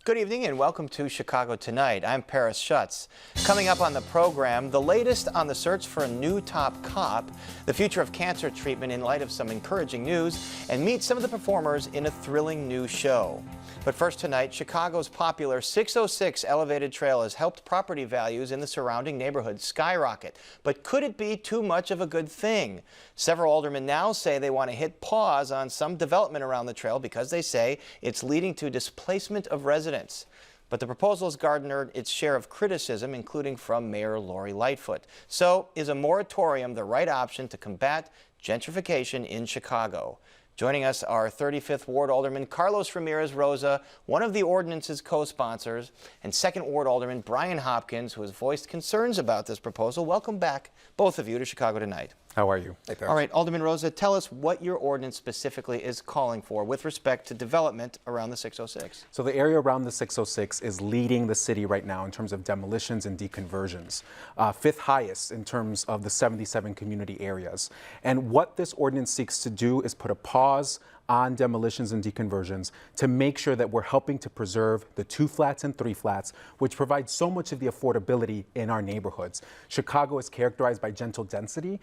Good evening and welcome to Chicago Tonight. I'm Paris Schutz. Coming up on the program, the latest on the search for a new top cop, the future of cancer treatment in light of some encouraging news, and meet some of the performers in a thrilling new show. But first tonight, Chicago's popular 606 elevated trail has helped property values in the surrounding neighborhood skyrocket. But could it be too much of a good thing? Several aldermen now say they want to hit pause on some development around the trail because they say it's leading to displacement of residents. But the proposal has garnered its share of criticism, including from Mayor Lori Lightfoot. So, is a moratorium the right option to combat gentrification in Chicago? Joining us are 35th Ward Alderman Carlos Ramirez Rosa, one of the ordinance's co-sponsors, and 2nd Ward Alderman Brian Hopkins, who has voiced concerns about this proposal. Welcome back, both of you, to Chicago Tonight. How are you? Hey, all right, Alderman Rosa, tell us what your ordinance specifically is calling for with respect to development around the 606. So the area around the 606 is leading the city right now in terms of demolitions and deconversions, 5th highest in terms of the 77 community areas. And what this ordinance seeks to do is put a pause on demolitions and deconversions to make sure that we're helping to preserve the 2 flats and 3 flats, which provide so much of the affordability in our neighborhoods. Chicago is characterized by gentle density.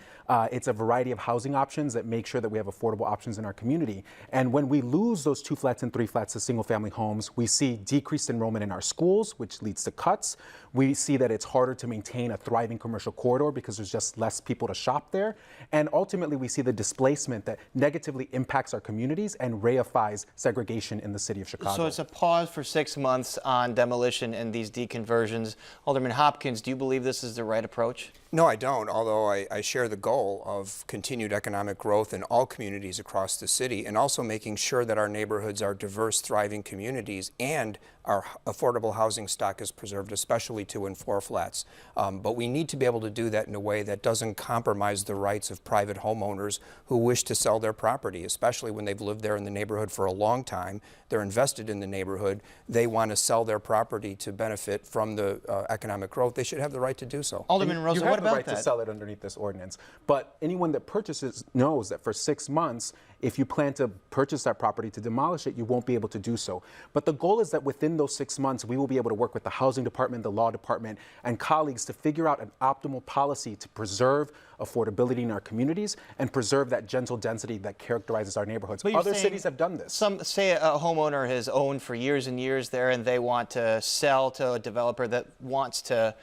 It's a variety of housing options that make sure that we have affordable options in our community. And when we lose those 2 flats and 3 flats to single family homes, we see decreased enrollment in our schools, which leads to cuts. We see that it's harder to maintain a thriving commercial corridor because there's just less people to shop there. And ultimately, we see the displacement that negatively impacts our communities and reifies segregation in the city of Chicago. So it's a pause for 6 months on demolition and these deconversions. Alderman Hopkins, do you believe this is the right approach? No, I don't, although I share the goal of continued economic growth in all communities across the city and also making sure that our neighborhoods are diverse, thriving communities and our affordable housing stock is preserved, especially 2 and 4 flats. But we need to be able to do that in a way that doesn't compromise the rights of private homeowners who wish to sell their property, especially when they've lived there in the neighborhood for a long time. They're invested in the neighborhood. They want to sell their property to benefit from the economic growth. They should have the right to do so. Alderman Rosa, what about that? You have the right to sell it underneath this ordinance, but anyone that purchases knows that for 6 months, if you plan to purchase that property to demolish it, you won't be able to do so. But the goal is that within those 6 months, we will be able to work with the housing department, the law department, and colleagues to figure out an optimal policy to preserve affordability in our communities and preserve that gentle density that characterizes our neighborhoods. Other cities have done this. Some say a homeowner has owned for years and years there and they want to sell to a developer that wants to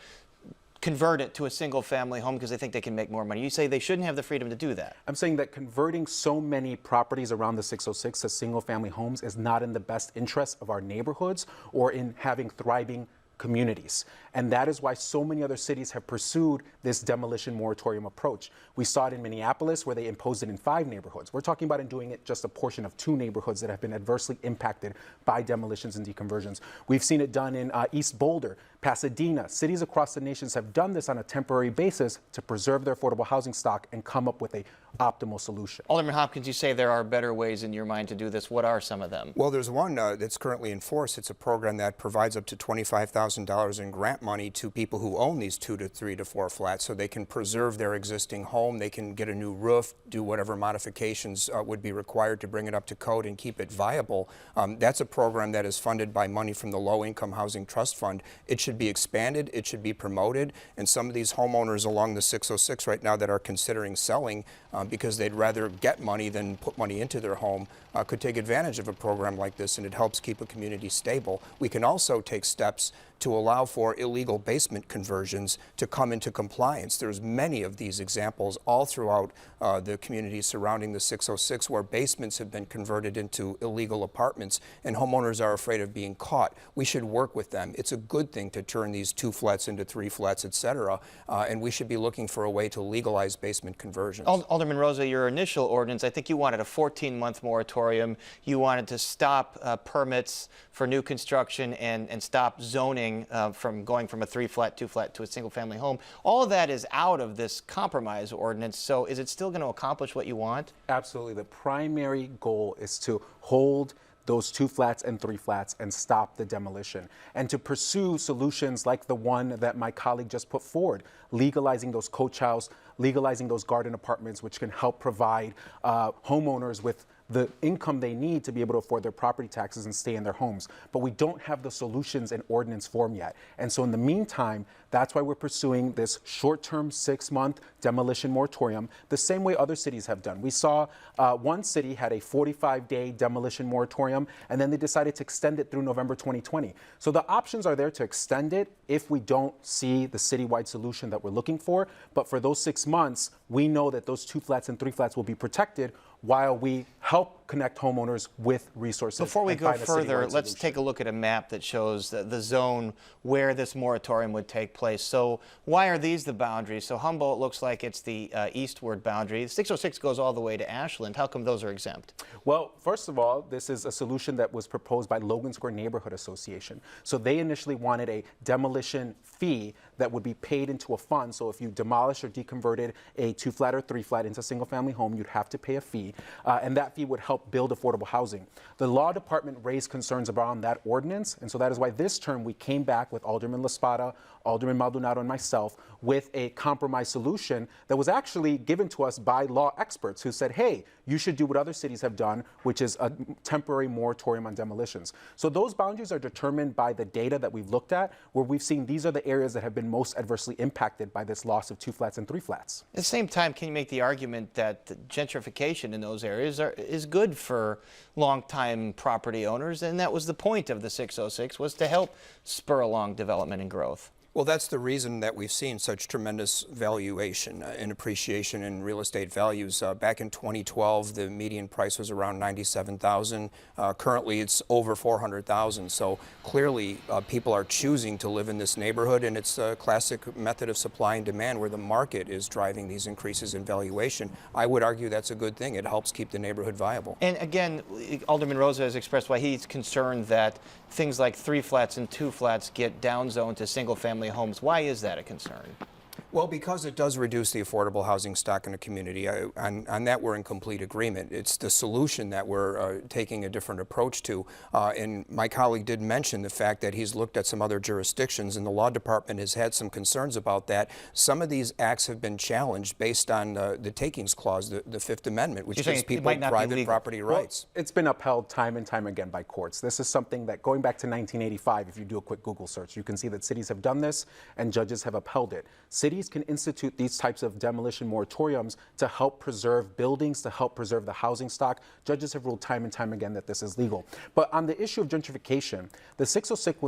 convert it to a single family home because they think they can make more money. You say they shouldn't have the freedom to do that. I'm saying that converting so many properties around the 606 to single family homes is not in the best interest of our neighborhoods or in having thriving communities. And that is why so many other cities have pursued this demolition moratorium approach. We saw it in Minneapolis where they imposed it in 5 neighborhoods. We're talking about doing it just a portion of 2 neighborhoods that have been adversely impacted by demolitions and deconversions. We've seen it done in East Boulder, Pasadena. Cities across the nation have done this on a temporary basis to preserve their affordable housing stock and come up with a optimal solution. Alderman Hopkins, you say there are better ways in your mind to do this. What are some of them? Well, there's one that's currently in force. It's a program that provides up to $25,000 in grant money to people who own these 2 to 3 to 4 flats so they can preserve their existing home. They can get a new roof, do whatever modifications would be required to bring it up to code and keep it viable. That's a program that is funded by money from the Low Income Housing Trust Fund. It should be expanded, it should be promoted, and some of these homeowners along the 606 right now that are considering selling because they'd rather get money than put money into their home could take advantage of a program like this, and it helps keep a community stable. We can also take steps to allow for illegal basement conversions to come into compliance. There's many of these examples all throughout the communities surrounding the 606 where basements have been converted into illegal apartments and homeowners are afraid of being caught. We should work with them. It's a good thing to turn these 2 flats into 3 flats, etc. And we should be looking for a way to legalize basement conversions. Alderman Rosa, your initial ordinance, I think you wanted a 14-month moratorium. You wanted to stop permits for new construction and stop zoning from going from a 3-flat, 2-flat to a single-family home. All of that is out of this compromise ordinance, so is it still going to accomplish what you want? Absolutely. The primary goal is to hold those 2 flats and 3 flats and stop the demolition, and to pursue solutions like the one that my colleague just put forward, legalizing those coach house legalizing those garden apartments, which can help provide homeowners with the income they need to be able to afford their property taxes and stay in their homes. But we don't have the solutions in ordinance form yet. And so in the meantime, that's why we're pursuing this short-term 6-month demolition moratorium, the same way other cities have done. We saw one city had a 45-day demolition moratorium, and then they decided to extend it through November 2020. So the options are there to extend it if we don't see the citywide solution that we're looking for. But for those 6 months, we know that those 2 flats and 3 flats will be protected while we help connect homeowners with resources. Before we go further, let's take a look at a map that shows the zone where this moratorium would take place. So why are these the boundaries? So Humboldt looks like it's the eastward boundary. 606 goes all the way to Ashland. How come those are exempt? Well, first of all, this is a solution that was proposed by Logan Square Neighborhood Association. So they initially wanted a demolition fee that would be paid into a fund. So if you demolish or deconverted a 2-flat or 3-flat into a single-family home, you'd have to pay a fee, and that fee would help build affordable housing. The law department raised concerns around that ordinance, and so that is why this term we came back with Alderman Laspada, Alderman Maldonado, and myself with a compromise solution that was actually given to us by law experts who said, hey, you should do what other cities have done, which is a temporary moratorium on demolitions. So those boundaries are determined by the data that we've looked at, where we've seen these are the areas that have been most adversely impacted by this loss of 2 flats and 3 flats. At the same time, can you make the argument that gentrification in those areas is good for longtime property owners, and that was the point of the 606, was to help spur along development and growth? Well, that's the reason that we've seen such tremendous valuation and appreciation in real estate values. Back in 2012, the median price was around $97,000. Currently, it's over $400,000. So clearly, people are choosing to live in this neighborhood, and it's a classic method of supply and demand where the market is driving these increases in valuation. I would argue that's a good thing. It helps keep the neighborhood viable. And again, Alderman Rosa has expressed why he's concerned that things like 3 flats and 2 flats get downzoned to single-family homes. Why is that a concern? Well, because it does reduce the affordable housing stock in a community. On that, we're in complete agreement. It's the solution that we're taking a different approach to. And my colleague did mention the fact that he's looked at some other jurisdictions, and the law department has had some concerns about that. Some of these acts have been challenged based on the takings clause, the Fifth Amendment, which gives people private property rights. Well, it's been upheld time and time again by courts. This is something that, going back to 1985, if you do a quick Google search, you can see that cities have done this and judges have upheld it. Cities can institute these types of demolition moratoriums to help preserve buildings, to help preserve the housing stock. Judges have ruled time and time again that this is legal. But on the issue of gentrification, the 606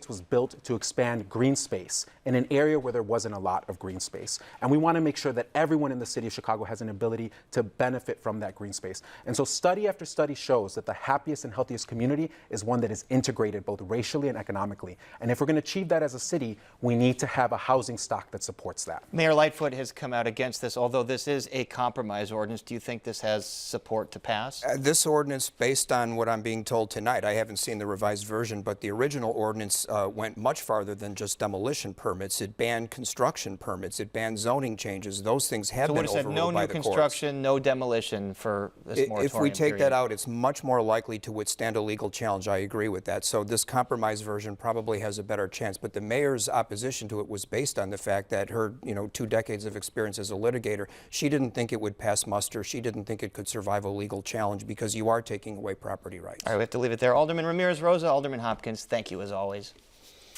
was built to expand green space in an area where there wasn't a lot of green space. And we want to make sure that everyone in the city of Chicago has an ability to benefit from that green space. And so study after study shows that the happiest and healthiest community is one that is integrated both racially and economically. And if we're going to achieve that as a city, we need to have a housing stock that supports that. Mayor Lightfoot has come out against this, although this is a compromise ordinance. Do you think this has support to pass? This ordinance, based on what I'm being told tonight, I haven't seen the revised version, but the original ordinance went much farther than just demolition permits. It banned construction permits. It banned zoning changes. Those things have been overruled by the courts. So no new construction, no demolition for this moratorium If we take period. that out, it's much more likely to withstand a legal challenge. I agree with that. So this compromise version probably has a better chance. But the mayor's opposition to it was based on the fact that her 2 decades of experience as a litigator, she didn't think it would pass muster. She didn't think it could survive a legal challenge because you are taking away property rights. All right, we have to leave it there. Alderman Ramirez-Rosa, Alderman Hopkins, thank you as always.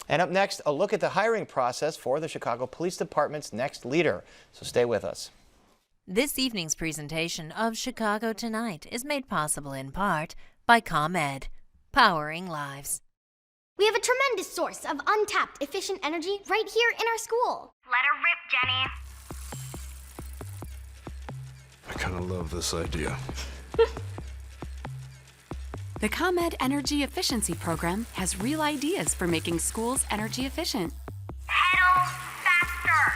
And up next, a look at the hiring process for the Chicago Police Department's next leader. So stay with us. This evening's presentation of Chicago Tonight is made possible in part by ComEd, powering lives. We have a tremendous source of untapped, efficient energy right here in our school. Let her rip, Jenny. I kind of love this idea. The ComEd Energy Efficiency Program has real ideas for making schools energy efficient. Pedal faster.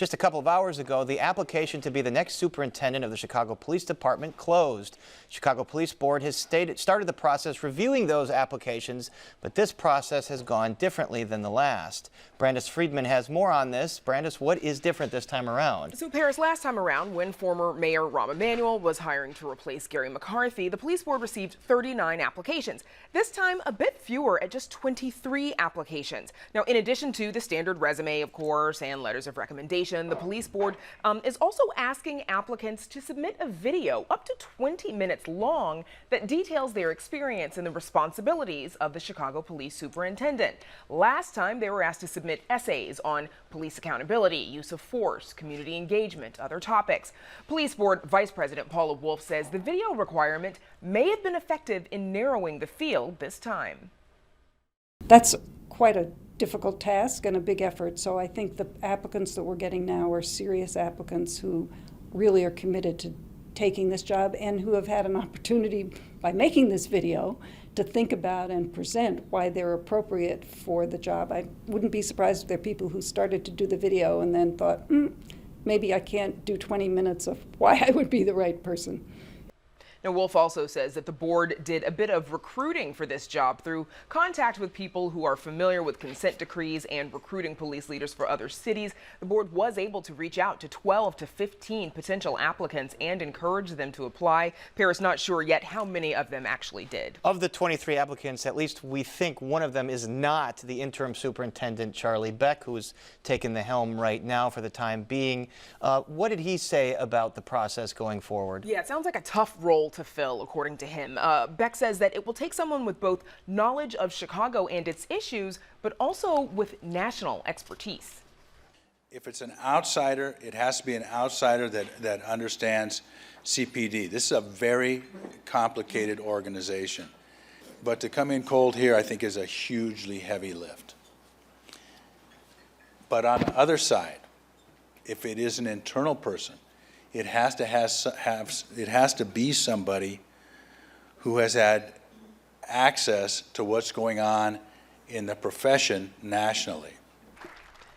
Just a couple of hours ago, the application to be the next superintendent of the Chicago Police Department closed. Chicago Police Board has started the process reviewing those applications, but this process has gone differently than the last. Brandis Friedman has more on this. Brandis, what is different this time around? So, Paris, last time around, when former Mayor Rahm Emanuel was hiring to replace Gary McCarthy, the police board received 39 applications. This time, a bit fewer at just 23 applications. Now, in addition to the standard resume, of course, and letters of recommendation, the police board is also asking applicants to submit a video up to 20 minutes long that details their experience and the responsibilities of the Chicago Police Superintendent. Last time, they were asked to submit essays on police accountability, use of force, community engagement, other topics. Police Board Vice President Paula Wolf says the video requirement may have been effective in narrowing the field this time. That's quite a difficult task and a big effort, so I think the applicants that we're getting now are serious applicants who really are committed to taking this job and who have had an opportunity by making this video to think about and present why they're appropriate for the job. I wouldn't be surprised if there are people who started to do the video and then thought, maybe I can't do 20 minutes of why I would be the right person. Now, Wolf also says that the board did a bit of recruiting for this job through contact with people who are familiar with consent decrees and recruiting police leaders for other cities. The board was able to reach out to 12 to 15 potential applicants and encourage them to apply. Paris not sure yet how many of them actually did. Of the 23 applicants, at least we think one of them is not the interim superintendent, Charlie Beck, who is taking the helm right now for the time being. What did he say about the process going forward? Yeah, it sounds like a tough role to fill, according to him. Beck says that it will take someone with both knowledge of Chicago and its issues, but also with national expertise. If it's an outsider, it has to be an outsider that understands CPD. This is a very complicated organization. But to come in cold here, I think, is a hugely heavy lift. But on the other side, if it is an internal person, it has to be somebody who has had access to what's going on in the profession nationally.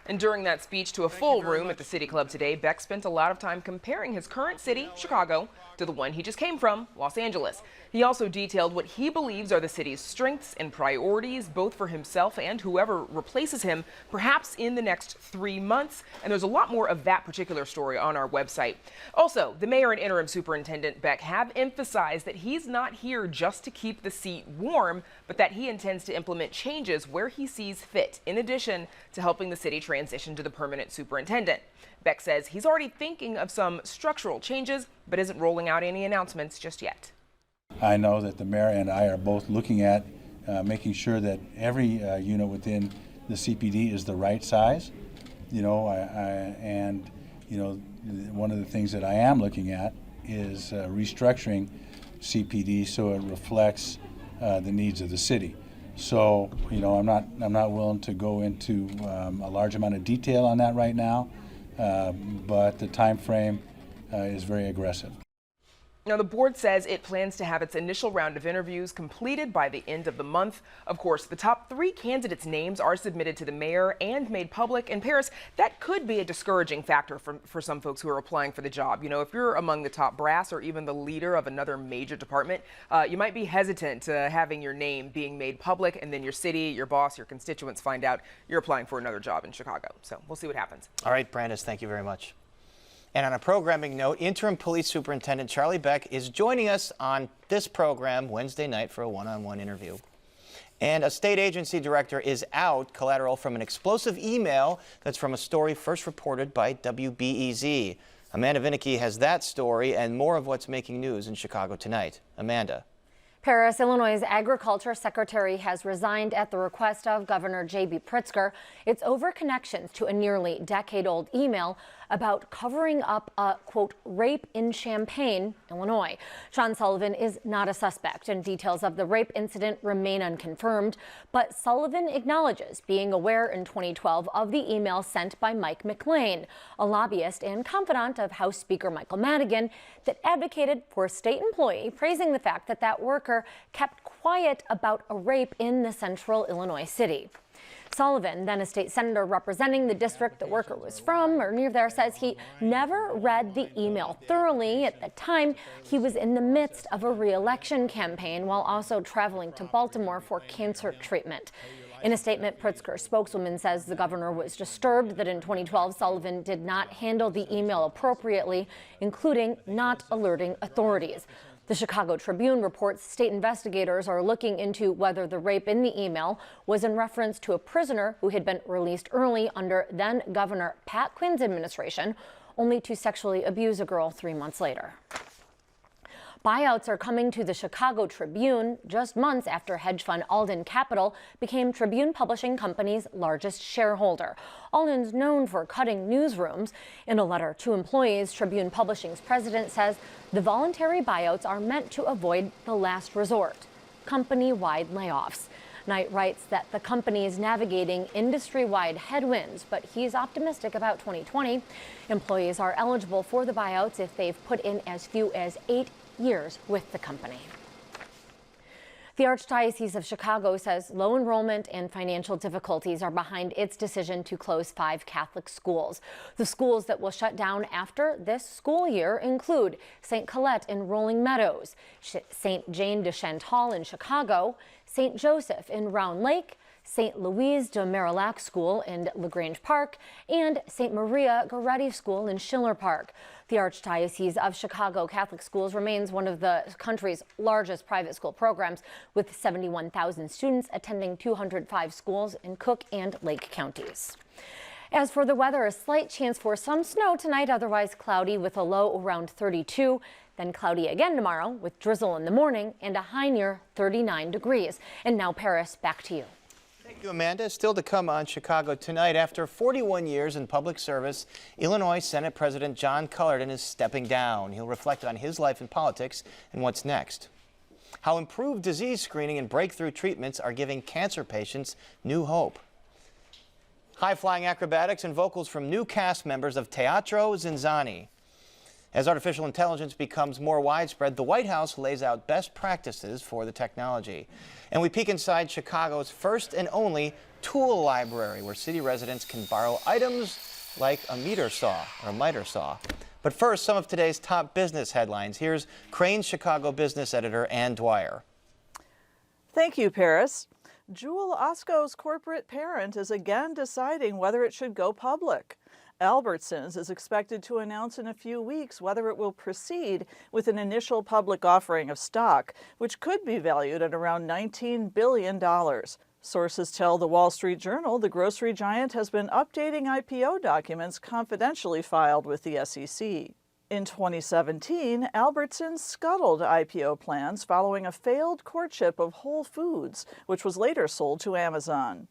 And during that speech to a full room at the City Club today, Beck spent a lot of time comparing his current city, Chicago, to the one he just came from, Los Angeles. He also detailed what he believes are the city's strengths and priorities, both for himself and whoever replaces him, perhaps in the next 3 months. And there's a lot more of that particular story on our website. Also, the mayor and interim superintendent Beck have emphasized that he's not here just to keep the seat warm, but that he intends to implement changes where he sees fit, in addition to helping the city transition to the permanent superintendent. Beck says he's already thinking of some structural changes, but isn't rolling out any announcements just yet. I know that the mayor and I are both looking at making sure that every unit within the CPD is the right size. And one of the things that I am looking at is restructuring CPD so it reflects the needs of the city. So, I'm not willing to go into a large amount of detail on that right now, but the time frame is very aggressive. Now, the board says it plans to have its initial round of interviews completed by the end of the month. Of course, the top 3 candidates' names are submitted to the mayor and made public. In Paris, that could be a discouraging factor for some folks who are applying for the job. If you're among the top brass or even the leader of another major department, you might be hesitant to having your name being made public, and then your city, your boss, your constituents find out you're applying for another job in Chicago. So we'll see what happens. All right, Brandis, thank you very much. And on a programming note, interim police superintendent Charlie Beck is joining us on this program Wednesday night for a one-on-one interview. And a state agency director is out, collateral from an explosive email that's from a story first reported by WBEZ. Amanda Vinicky has that story and more of what's making news in Chicago tonight. Amanda. Paris, Illinois' agriculture secretary has resigned at the request of Governor J.B. Pritzker. It's over connections to a nearly decade-old email about covering up a, quote, rape in Champaign, Illinois. Sean Sullivan is not a suspect, and details of the rape incident remain unconfirmed. But Sullivan acknowledges being aware in 2012 of the email sent by Mike McLean, a lobbyist and confidant of House Speaker Michael Madigan, that advocated for a state employee, praising the fact that that worker kept quiet about a rape in the central Illinois city. Sullivan, then a state senator representing the district the worker was from or near there, says he never read the email thoroughly. At the time, he was in the midst of a re-election campaign while also traveling to Baltimore for cancer treatment. In a statement, Pritzker's spokeswoman says the governor was disturbed that in 2012 Sullivan did not handle the email appropriately, including not alerting authorities. The Chicago Tribune reports state investigators are looking into whether the rape in the email was in reference to a prisoner who had been released early under then Governor Pat Quinn's administration, only to sexually abuse a girl 3 months later. Buyouts are coming to the Chicago Tribune just months after hedge fund Alden Capital became Tribune Publishing Company's largest shareholder. Alden's known for cutting newsrooms. In a letter to employees, Tribune Publishing's president says the voluntary buyouts are meant to avoid the last resort, company-wide layoffs. Knight writes that the company is navigating industry-wide headwinds, but he's optimistic about 2020. Employees are eligible for the buyouts if they've put in as few as 8 years with the company. The Archdiocese of Chicago says low enrollment and financial difficulties are behind its decision to close 5 Catholic schools. The schools that will shut down after this school year include St. Colette in Rolling Meadows, St. Jane de Chantal in Chicago, St. Joseph in Round Lake, St. Louise de Marillac School in LaGrange Park, and St. Maria Goretti School in Schiller Park. The Archdiocese of Chicago Catholic Schools remains one of the country's largest private school programs, with 71,000 students attending 205 schools in Cook and Lake counties. As for the weather, a slight chance for some snow tonight, otherwise cloudy with a low around 32. Then cloudy again tomorrow with drizzle in the morning and a high near 39 degrees. And now, Paris, back to you. Thank you, Amanda. Still to come on Chicago Tonight. After 41 years in public service, Illinois Senate President John Cullerton is stepping down. He'll reflect on his life in politics and what's next. How improved disease screening and breakthrough treatments are giving cancer patients new hope. High-flying acrobatics and vocals from new cast members of Teatro ZinZanni. As artificial intelligence becomes more widespread, the White House lays out best practices for the technology. And we peek inside Chicago's first and only tool library, where city residents can borrow items like a miter saw. But first, some of today's top business headlines. Here's Crane's Chicago business editor, Ann Dwyer. Thank you, Paris. Jewel Osco's corporate parent is again deciding whether it should go public. Albertsons is expected to announce in a few weeks whether it will proceed with an initial public offering of stock, which could be valued at around $19 billion. Sources tell the Wall Street Journal the grocery giant has been updating IPO documents confidentially filed with the SEC. In 2017, Albertsons scuttled IPO plans following a failed courtship of Whole Foods, which was later sold to Amazon.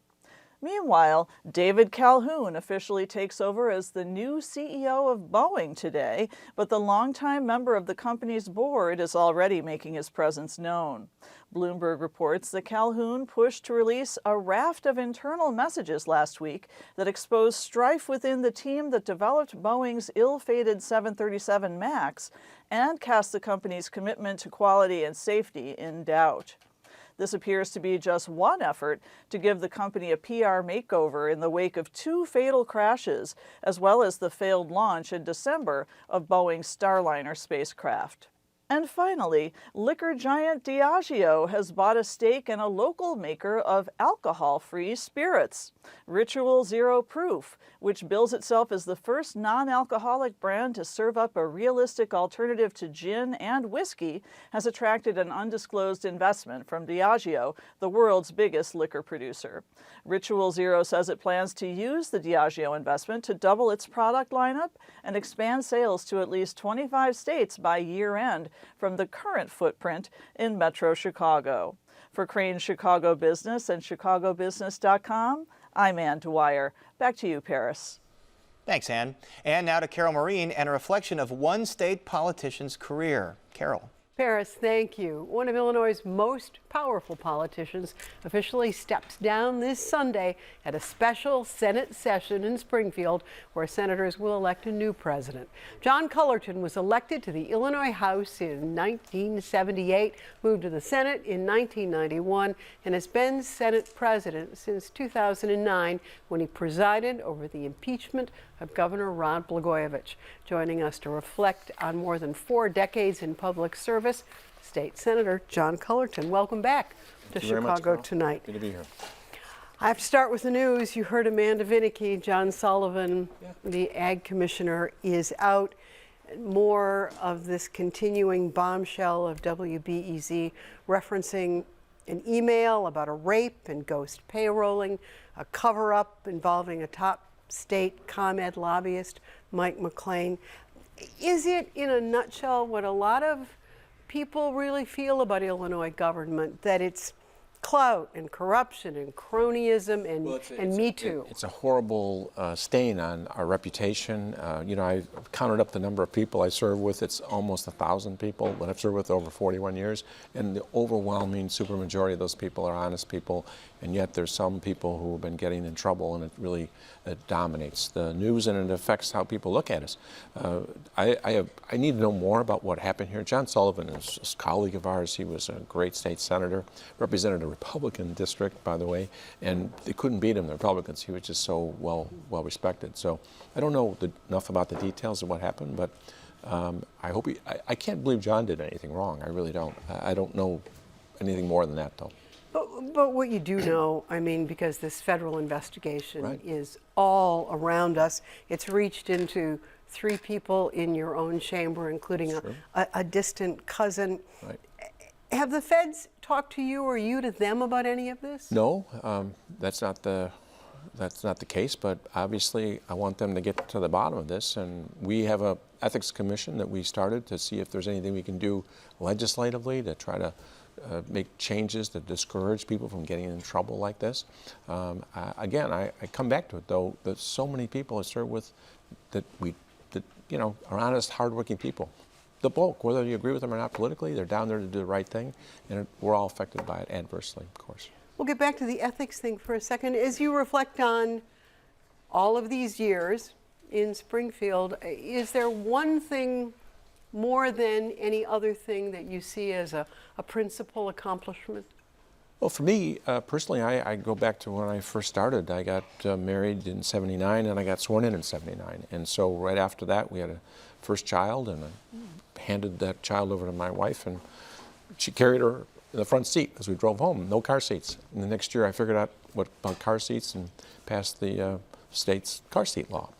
Meanwhile, David Calhoun officially takes over as the new CEO of Boeing today, but the longtime member of the company's board is already making his presence known. Bloomberg reports that Calhoun pushed to release a raft of internal messages last week that exposed strife within the team that developed Boeing's ill-fated 737 MAX and cast the company's commitment to quality and safety in doubt. This appears to be just one effort to give the company a PR makeover in the wake of 2 fatal crashes, as well as the failed launch in December of Boeing's Starliner spacecraft. And finally, liquor giant Diageo has bought a stake in a local maker of alcohol-free spirits, Ritual Zero Proof, which bills itself as the first non-alcoholic brand to serve up a realistic alternative to gin and whiskey, has attracted an undisclosed investment from Diageo, the world's biggest liquor producer. Ritual Zero says it plans to use the Diageo investment to double its product lineup and expand sales to at least 25 states by year-end, from the current footprint in Metro Chicago. For Crane's Chicago Business and chicagobusiness.com, I'm Ann Dwyer. Back to you, Paris. Thanks, Ann. And now to Carol Marine and a reflection of one state politician's career. Carol. Paris, thank you. One of Illinois' most powerful politicians officially steps down this Sunday at a special Senate session in Springfield where senators will elect a new president. John Cullerton was elected to the Illinois House in 1978, moved to the Senate in 1991, and has been Senate president since 2009 when he presided over the impeachment of Governor Rod Blagojevich. Joining us to reflect on more than 4 decades in public service, State Senator John Cullerton. Welcome back to Chicago Tonight. Good to be here. I have to start with the news. You heard Amanda Vinicky, John Sullivan, the Ag Commissioner, is out. More of this continuing bombshell of WBEZ referencing an email about a rape and ghost payrolling, a cover-up involving a top state ComEd lobbyist, Mike McLean. Is it, in a nutshell, what a lot of people really feel about Illinois government, that it's clout and corruption and cronyism and Me Too? It's a horrible stain on our reputation. You know, I've counted up the number of people I serve with. It's almost 1,000 people that I've served with over 41 years. And the overwhelming supermajority of those people are honest people. And yet there's some people who have been getting in trouble, and it really dominates the news, and it affects how people look at us. I need to know more about what happened here. John Sullivan is a colleague of ours. He was a great state senator, represented a Republican district, by the way, and they couldn't beat him, the Republicans. He was just so well respected. So I don't know enough about the details of what happened, but I hope I can't believe John did anything wrong. I really don't. I don't know anything more than that, though. But what you do know, I mean, because this federal investigation is all around us, it's reached into 3 people in your own chamber, including a distant cousin. Right. Have the feds talked to you or you to them about any of this? No, that's not the case, but obviously I want them to get to the bottom of this, and we have a ethics commission that we started to see if there's anything we can do legislatively to try to make changes that discourage people from getting in trouble like this. Again, I come back to it, though, that so many people I serve with that you know, are honest, hardworking people. The bulk, whether you agree with them or not politically, they're down there to do the right thing, and we're all affected by it adversely, of course. We'll get back to the ethics thing for a second. As you reflect on all of these years in Springfield, is there one thing more than any other thing that you see as a principal accomplishment? Well, for me, personally, I go back to when I first started. I got married in '79, and I got sworn in '79. And so right after that, we had a first child, and I handed that child over to my wife, and she carried her in the front seat as we drove home, no car seats. And the next year, I figured out what about car seats and passed the state's car seat law.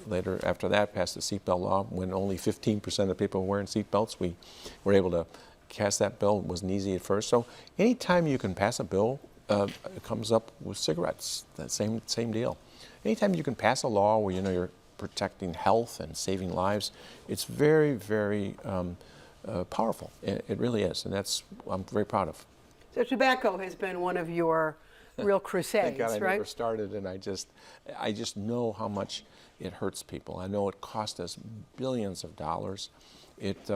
Later, after that, passed the seatbelt law. When only 15% of people were wearing seatbelts, we were able to cast that bill. It wasn't easy at first. So anytime you can pass a bill, it comes up with cigarettes, that same deal. Anytime you can pass a law where you know you're protecting health and saving lives, it's very, very powerful. It really is, and that's I'm very proud of. So tobacco has been one of your real crusades, Thank God I right? never started, and I just know how much it hurts people. I know it cost us billions of dollars. It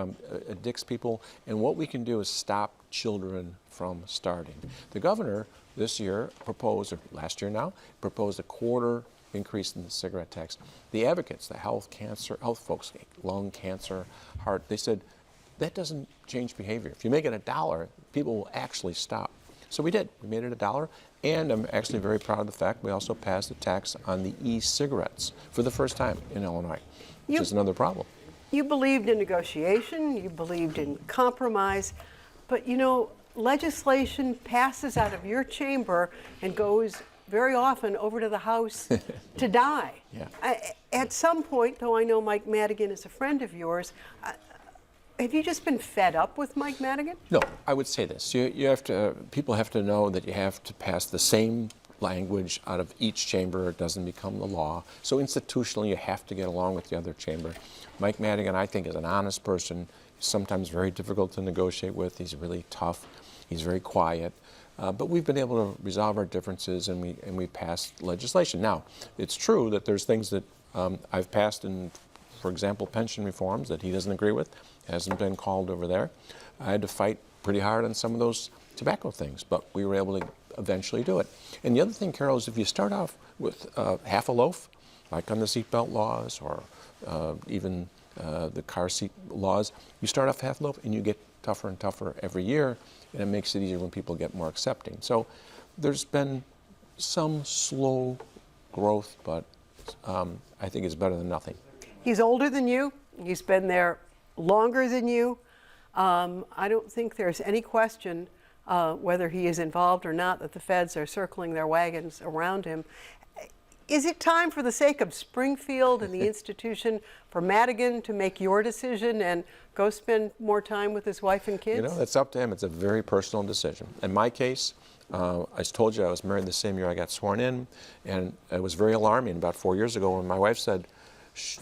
addicts people, and what we can do is stop children from starting. The governor this year proposed, or last year now, proposed a quarter increase in the cigarette tax. The advocates, the health folks, lung cancer, heart, they said that doesn't change behavior. If you make it $1, people will actually stop. So we did. We made it $1, and I'm actually very proud of the fact we also passed a tax on the e-cigarettes for the first time in Illinois, which is another problem. You believed in negotiation, you believed in compromise, but you know, legislation passes out of your chamber and goes very often over to the House to die. Yeah. At some point, though I know Mike Madigan is a friend of yours, have you just been fed up with Mike Madigan? No, I would say this. You have to. People have to know that you have to pass the same language out of each chamber. It doesn't become the law. So institutionally, you have to get along with the other chamber. Mike Madigan, I think, is an honest person. He's sometimes very difficult to negotiate with. He's really tough. He's very quiet. But we've been able to resolve our differences, and we passed legislation. Now, it's true that there's things that I've passed for example, pension reforms that he doesn't agree with, hasn't been called over there. I had to fight pretty hard on some of those tobacco things, but we were able to eventually do it. And the other thing, Carol, is if you start off with half a loaf, like on the seatbelt laws or even the car seat laws, you start off half a loaf and you get tougher and tougher every year, and it makes it easier when people get more accepting. So there's been some slow growth, but I think it's better than nothing. He's older than you. He's been there longer than you. I don't think there's any question whether he is involved or not that the feds are circling their wagons around him. Is it time, for the sake of Springfield and the institution, for Madigan to make your decision and go spend more time with his wife and kids? You know, it's up to him. It's a very personal decision. In my case, I told you I was married the same year I got sworn in, and it was very alarming about 4 years ago when my wife said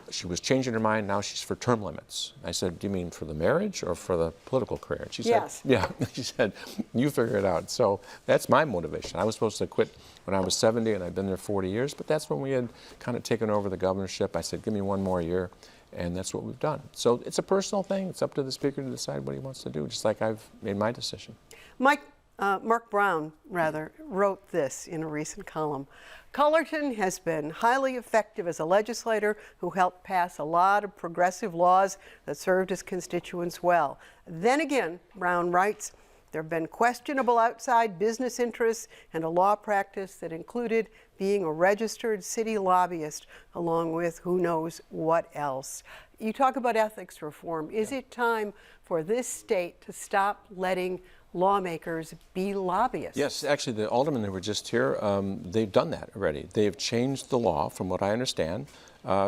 she was changing her mind, now she's for term limits. I said, do you mean for the marriage or for the political career? And she yes. said, yeah. She said, you figure it out. So that's my motivation. I was supposed to quit when I was 70, and I've been there 40 years, but that's when we had kind of taken over the governorship. I said, give me one more year, and that's what we've done. So it's a personal thing. It's up to the speaker to decide what he wants to do, just like I've made my decision. Mark Brown, wrote this in a recent column. Cullerton has been highly effective as a legislator who helped pass a lot of progressive laws that served his constituents well. Then again, Brown writes, there have been questionable outside business interests and a law practice that included being a registered city lobbyist, along with who knows what else. You talk about ethics reform. Is it time for this state to stop letting lawmakers be lobbyists? Yes, actually, the aldermen that were just here, they've done that already. They've changed the law, from what I understand,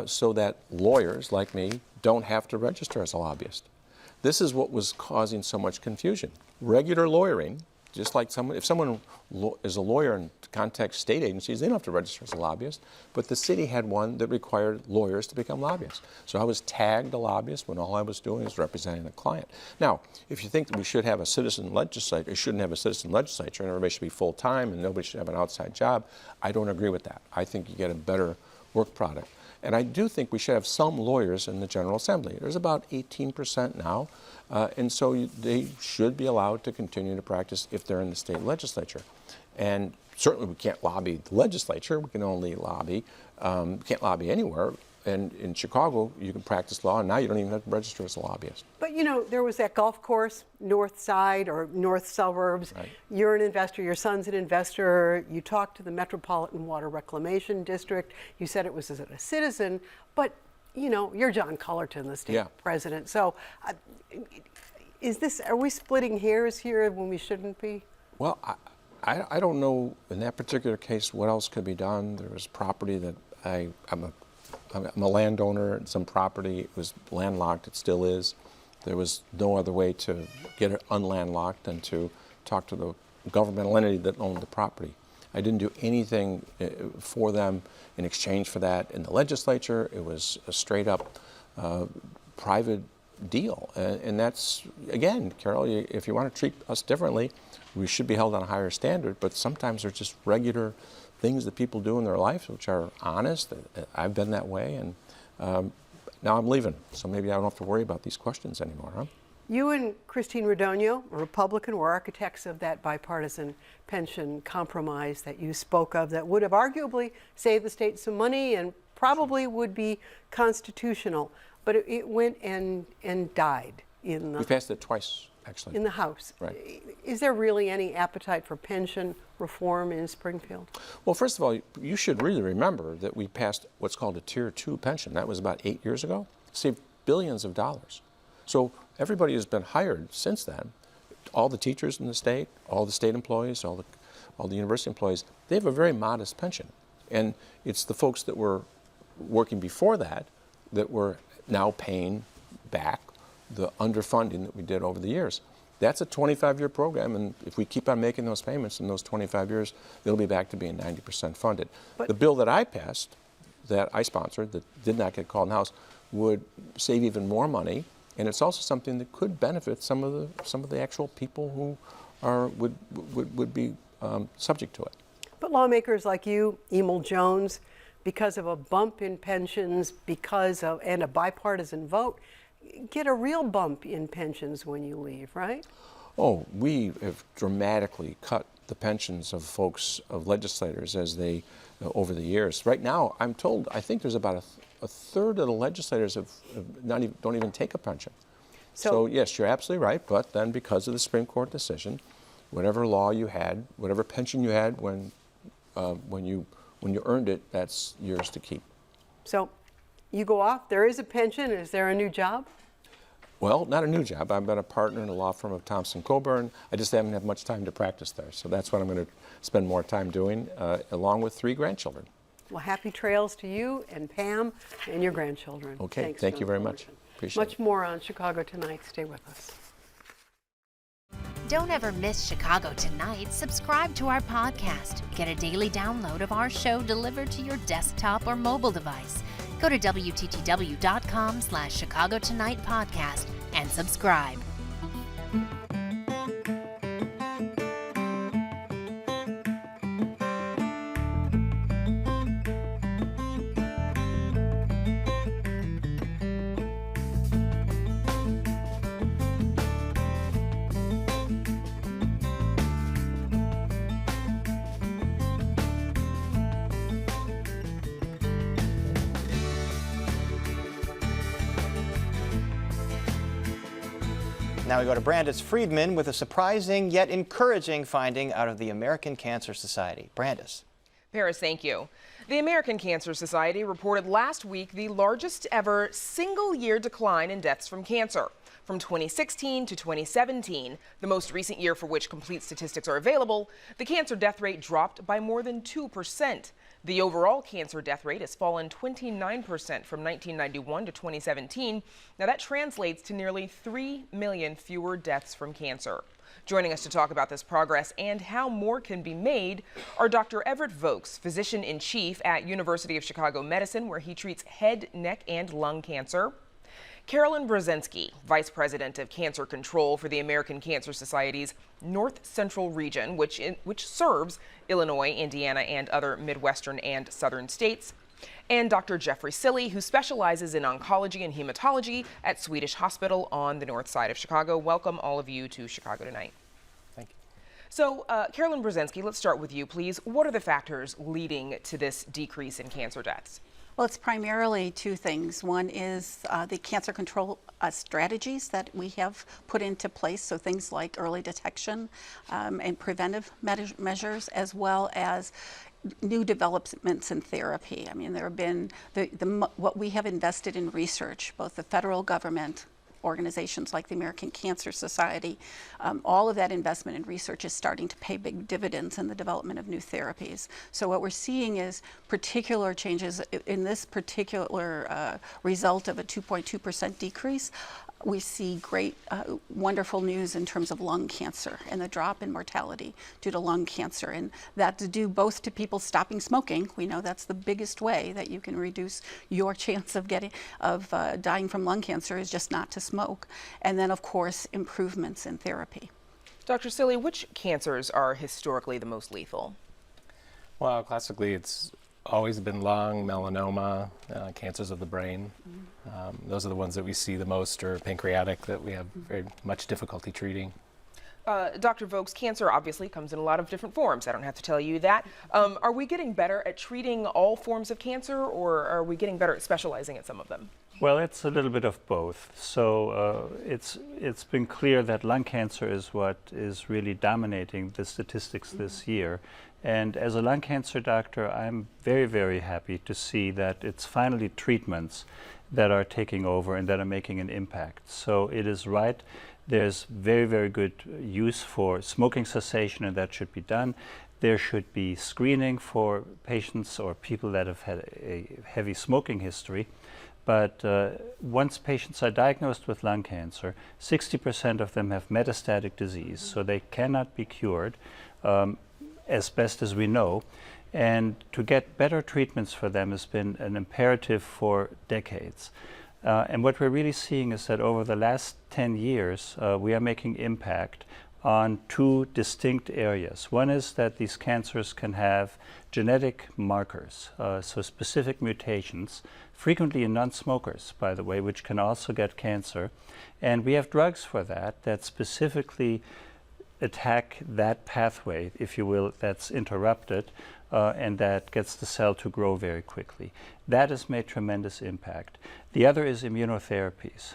so that lawyers like me don't have to register as a lobbyist. This is what was causing so much confusion. Regular lawyering, just like if someone is a lawyer and contacts state agencies, they don't have to register as a lobbyist, but the city had one that required lawyers to become lobbyists. So I was tagged a lobbyist when all I was doing was representing a client. Now, if you think that we should have a citizen legislature, you shouldn't have a citizen legislature, and everybody should be full-time and nobody should have an outside job, I don't agree with that. I think you get a better work product. And I do think we should have some lawyers in the General Assembly. There's about 18% now, and so they should be allowed to continue to practice if they're in the state legislature. And certainly we can't lobby the legislature. We can only lobby, we can't lobby anywhere. And in Chicago, you can practice law, and now you don't even have to register as a lobbyist. But you know, there was that golf course, North Side or North Suburbs. Right. You're an investor, your son's an investor. You talked to the Metropolitan Water Reclamation District. You said it was as a citizen, but you know, you're John Cullerton, the state president. So are we splitting hairs here when we shouldn't be? Well, I don't know in that particular case what else could be done. There was property that I'm a landowner, and some property, it was landlocked, it still is. There was no other way to get it unlandlocked than to talk to the governmental entity that owned the property. I didn't do anything for them in exchange for that in the legislature. It was a straight up private deal. And that's, again, Carol, if you want to treat us differently, we should be held on a higher standard, but sometimes they're just regular things that people do in their life which are honest. I've been that way, and now I'm leaving, so maybe I don't have to worry about these questions anymore, huh? You and Christine Radogno, a Republican, were architects of that bipartisan pension compromise that you spoke of that would have arguably saved the state some money and probably would be constitutional, but it went and died in the... We passed it twice, actually. In the House. Right. Is there really any appetite for pension reform in Springfield? Well, first of all, you should really remember that we passed what's called a Tier 2 pension. That was about 8 years ago. Saved billions of dollars. So everybody has been hired since then. All the teachers in the state, all the state employees, all the university employees, they have a very modest pension. And it's the folks that were working before that were now paying back the underfunding that we did over the years. That's a 25-year program, and if we keep on making those payments in those 25 years, they'll be back to being 90% funded. But the bill that I passed, that I sponsored, that did not get called in the House, would save even more money, and it's also something that could benefit some of the actual people who would be subject to it. But lawmakers like you, Emil Jones, because of a bump in pensions, and a bipartisan vote, get a real bump in pensions when you leave, right? Oh, we have dramatically cut the pensions of folks, of legislators, as they, over the years. Right now, I'm told, I think there's about a third of the legislators don't even take a pension. So yes, you're absolutely right, but then because of the Supreme Court decision, whatever law you had, whatever pension you had when you earned it, that's yours to keep. So you go off, there is a pension, is there a new job? Well, not a new job. I've been a partner in the law firm of Thompson Coburn. I just haven't had much time to practice there. So that's what I'm going to spend more time doing, along with 3 grandchildren. Well, happy trails to you and Pam and your grandchildren. Okay, Thanks, thank you very much. Appreciate it. Much more on Chicago Tonight. Stay with us. Don't ever miss Chicago Tonight. Subscribe to our podcast. Get a daily download of our show delivered to your desktop or mobile device. Go to WTTW.com/Chicago Tonight Podcast and subscribe. Now we go to Brandis Friedman with a surprising yet encouraging finding out of the American Cancer Society. Brandis. Paris, thank you. The American Cancer Society reported last week the largest ever single-year decline in deaths from cancer. From 2016 to 2017, the most recent year for which complete statistics are available, the cancer death rate dropped by more than 2%. The overall cancer death rate has fallen 29% from 1991 to 2017. Now that translates to nearly 3 million fewer deaths from cancer. Joining us to talk about this progress and how more can be made are Dr. Everett Vokes, physician-in-chief at University of Chicago Medicine, where he treats head, neck, and lung cancer. Carolyn Brzezinski, Vice President of Cancer Control for the American Cancer Society's North Central region, which serves Illinois, Indiana, and other Midwestern and Southern states. And Dr. Jeffrey Silley, who specializes in oncology and hematology at Swedish Hospital on the north side of Chicago. Welcome, all of you, to Chicago Tonight. Thank you. So, Carolyn Brzezinski, let's start with you, please. What are the factors leading to this decrease in cancer deaths? Well, it's primarily 2 things. One is the cancer control strategies that we have put into place, so things like early detection and preventive measures, as well as new developments in therapy. I mean, there have been what we have invested in research, both the federal government, organizations like the American Cancer Society, all of that investment in research is starting to pay big dividends in the development of new therapies. So what we're seeing is particular changes in this particular result of a 2.2% decrease. We see great, wonderful news in terms of lung cancer and the drop in mortality due to lung cancer. And that's due both to people stopping smoking. We know that's the biggest way that you can reduce your chance of dying from lung cancer is just not to smoke. And then, of course, improvements in therapy. Dr. Silley, which cancers are historically the most lethal? Well, classically, it's always been lung, melanoma, cancers of the brain. Those are the ones that we see the most, or pancreatic, that we have very much difficulty treating. Dr. Vokes, cancer obviously comes in a lot of different forms. I don't have to tell you that. Are we getting better at treating all forms of cancer, or are we getting better at specializing at some of them? Well, it's a little bit of both. So it's been clear that lung cancer is what is really dominating the statistics this year. And as a lung cancer doctor, I'm very, very happy to see that it's finally treatments that are taking over and that are making an impact. So it is right. There's very, very good use for smoking cessation, and that should be done. There should be screening for patients or people that have had a heavy smoking history. But once patients are diagnosed with lung cancer, 60% of them have metastatic disease, so they cannot be cured as best as we know. And to get better treatments for them has been an imperative for decades. And what we're really seeing is that over the last 10 years, we are making impact on two distinct areas. One is that these cancers can have genetic markers, so specific mutations, frequently in non-smokers, by the way, which can also get cancer. And we have drugs for that specifically attack that pathway, if you will, that's interrupted, and that gets the cell to grow very quickly. That has made tremendous impact. The other is immunotherapies.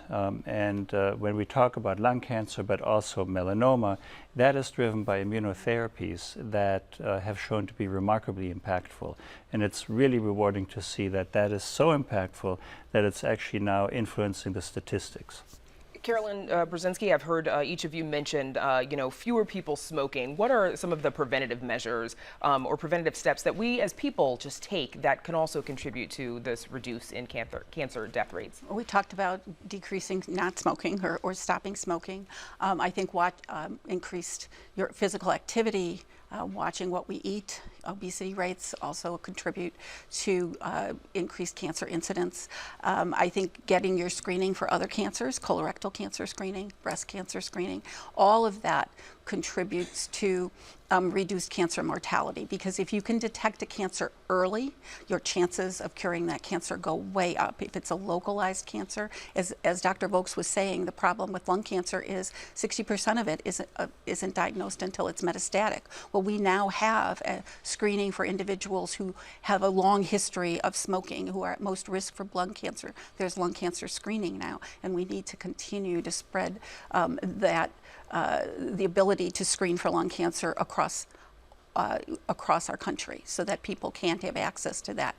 When we talk about lung cancer, but also melanoma, that is driven by immunotherapies that have shown to be remarkably impactful. And it's really rewarding to see that that is so impactful that it's actually now influencing the statistics. Carolyn Brzezinski, I've heard each of you mentioned, fewer people smoking. What are some of the preventative measures or preventative steps that we as people just take that can also contribute to this reduce in cancer death rates? We talked about decreasing not smoking or stopping smoking. I think increased your physical activity, watching what we eat. Obesity rates also contribute to increased cancer incidence. I think getting your screening for other cancers, colorectal cancer screening, breast cancer screening, all of that contributes to reduced cancer mortality, because if you can detect a cancer early, your chances of curing that cancer go way up. If it's a localized cancer, as Dr. Vokes was saying, the problem with lung cancer is 60% of it isn't diagnosed until it's metastatic. Well, we now have a screening for individuals who have a long history of smoking, who are at most risk for lung cancer. There's lung cancer screening now, and we need to continue to spread the ability to screen for lung cancer across our country, so that people can't have access to that.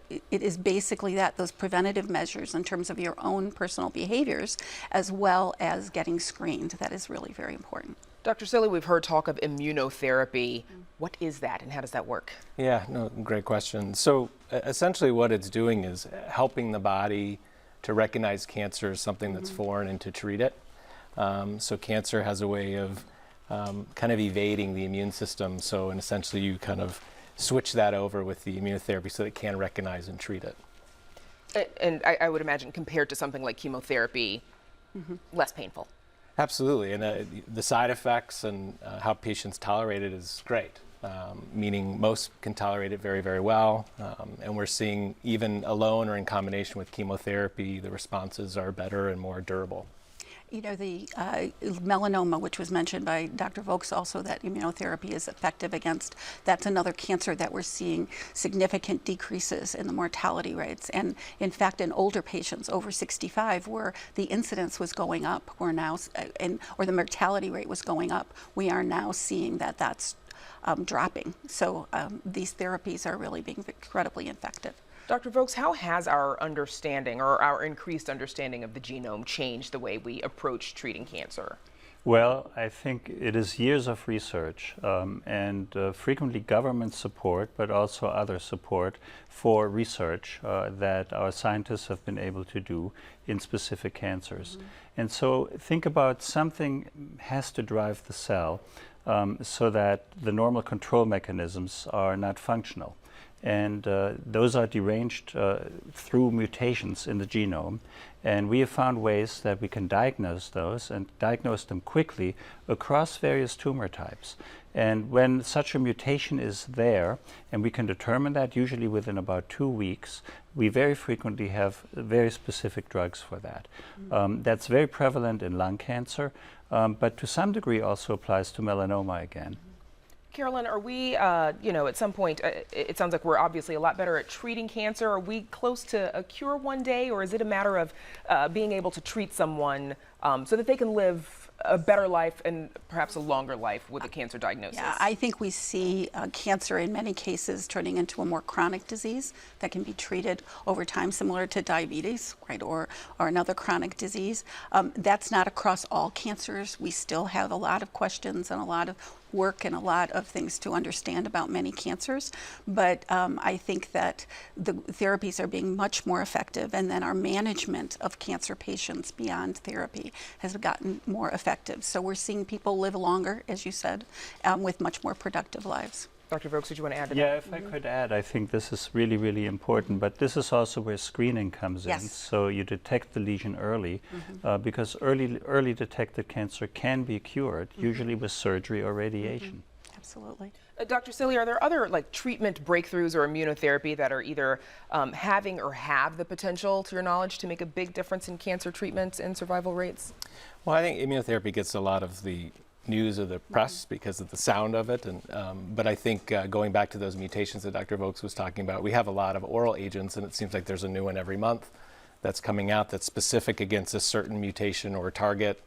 It is basically those preventative measures in terms of your own personal behaviors, as well as getting screened. That is really very important. Dr. Silly, we've heard talk of immunotherapy. What is that, and how does that work? Yeah, no, great question. So essentially what it's doing is helping the body to recognize cancer as something that's foreign and to treat it. So cancer has a way of kind of evading the immune system. So essentially you kind of switch that over with the immunotherapy so that it can recognize and treat it. And I would imagine compared to something like chemotherapy, less painful. Absolutely, and the side effects and how patients tolerate it is great, meaning most can tolerate it very, very well. And we're seeing even alone or in combination with chemotherapy, the responses are better and more durable. You know, the melanoma, which was mentioned by Dr. Vokes also, that immunotherapy is effective against, that's another cancer that we're seeing significant decreases in the mortality rates. And in fact, in older patients over 65, where the incidence was going up, we're now, or the mortality rate was going up, we are now seeing that that's dropping. So these therapies are really being incredibly effective. Dr. Vokes, how has our understanding or our increased understanding of the genome changed the way we approach treating cancer? Well, I think it is years of research and frequently government support, but also other support for research that our scientists have been able to do in specific cancers. And so think about something has to drive the cell so that the normal control mechanisms are not functional. And those are deranged through mutations in the genome. And we have found ways that we can diagnose those and diagnose them quickly across various tumor types. And when such a mutation is there, and we can determine that usually within about 2 weeks, we very frequently have very specific drugs for that. That's very prevalent in lung cancer, but to some degree also applies to melanoma again. Carolyn, are we, at some point, it sounds like we're obviously a lot better at treating cancer. Are we close to a cure one day, or is it a matter of being able to treat someone so that they can live a better life and perhaps a longer life with a cancer diagnosis? Yeah, I think we see cancer in many cases turning into a more chronic disease that can be treated over time, similar to diabetes, right, or another chronic disease. That's not across all cancers. We still have a lot of questions and a lot of work and a lot of things to understand about many cancers, but I think that the therapies are being much more effective, and then our management of cancer patients beyond therapy has gotten more effective. So we're seeing people live longer, as you said, with much more productive lives. Dr. Vokes, did you want to add to that? Yeah, if I could add, I think this is really, really important, but this is also where screening comes in. Yes. So you detect the lesion early, because early detected cancer can be cured, usually with surgery or radiation. Absolutely. Dr. Silly, are there other treatment breakthroughs or immunotherapy that are either having or have the potential, to your knowledge, to make a big difference in cancer treatments and survival rates? Well, I think immunotherapy gets a lot of the news of the press because of the sound of it, and but I think going back to those mutations that Dr. Vokes was talking about, we have a lot of oral agents, and it seems like there's a new one every month that's coming out that's specific against a certain mutation or target,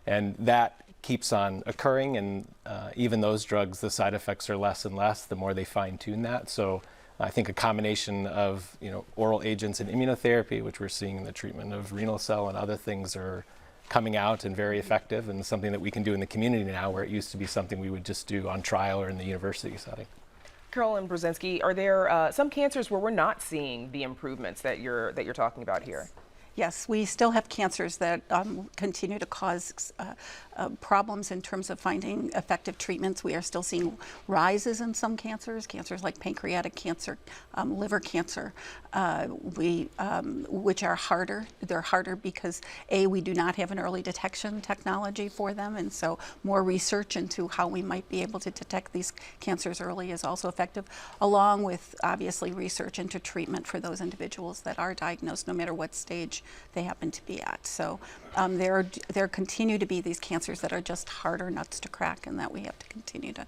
and that keeps on occurring, and even those drugs, the side effects are less and less the more they fine-tune that. So I think a combination of oral agents and immunotherapy, which we're seeing in the treatment of renal cell and other things, are coming out and very effective, and something that we can do in the community now, where it used to be something we would just do on trial or in the university setting. Carolyn Brzezinski, are there some cancers where we're not seeing the improvements that you're talking about here? Yes, we still have cancers that continue to cause problems in terms of finding effective treatments. We are still seeing rises in some cancers like pancreatic cancer, liver cancer, which are harder. They're harder because we do not have an early detection technology for them, and so more research into how we might be able to detect these cancers early is also effective, along with obviously research into treatment for those individuals that are diagnosed, no matter what stage they happen to be at. So there continue to be these cancers that are just harder nuts to crack, and that we have to continue to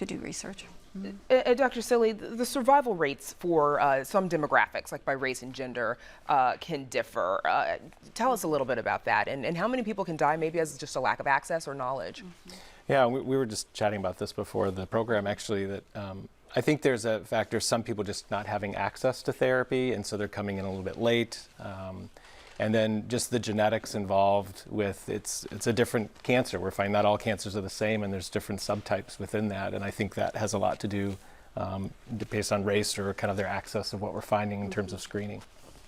do research. Dr. Silly, the survival rates for some demographics, like by race and gender, can differ. Tell us a little bit about that, and how many people can die maybe as just a lack of access or knowledge? Yeah, we were just chatting about this before the program, actually, that I think there's a factor, some people just not having access to therapy, and so they're coming in a little bit late. And then just the genetics involved with it's a different cancer. We're finding not all cancers are the same, and there's different subtypes within that. And I think that has a lot to do based on race or kind of their access of what we're finding in terms of screening.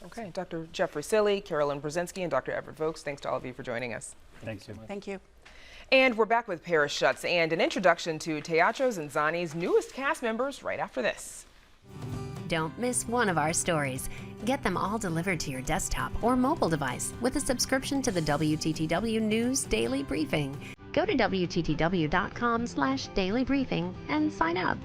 Okay, Dr. Jeffrey Silly, Carolyn Brzezinski, and Dr. Everett Vokes, thanks to all of you for joining us. Thank you. Thank you. And we're back with Paris Schutz and an introduction to Teatro ZinZanni's newest cast members right after this. Don't miss one of our stories. Get them all delivered to your desktop or mobile device with a subscription to the WTTW News Daily Briefing. Go to WTTW.com/Daily Briefing and sign up.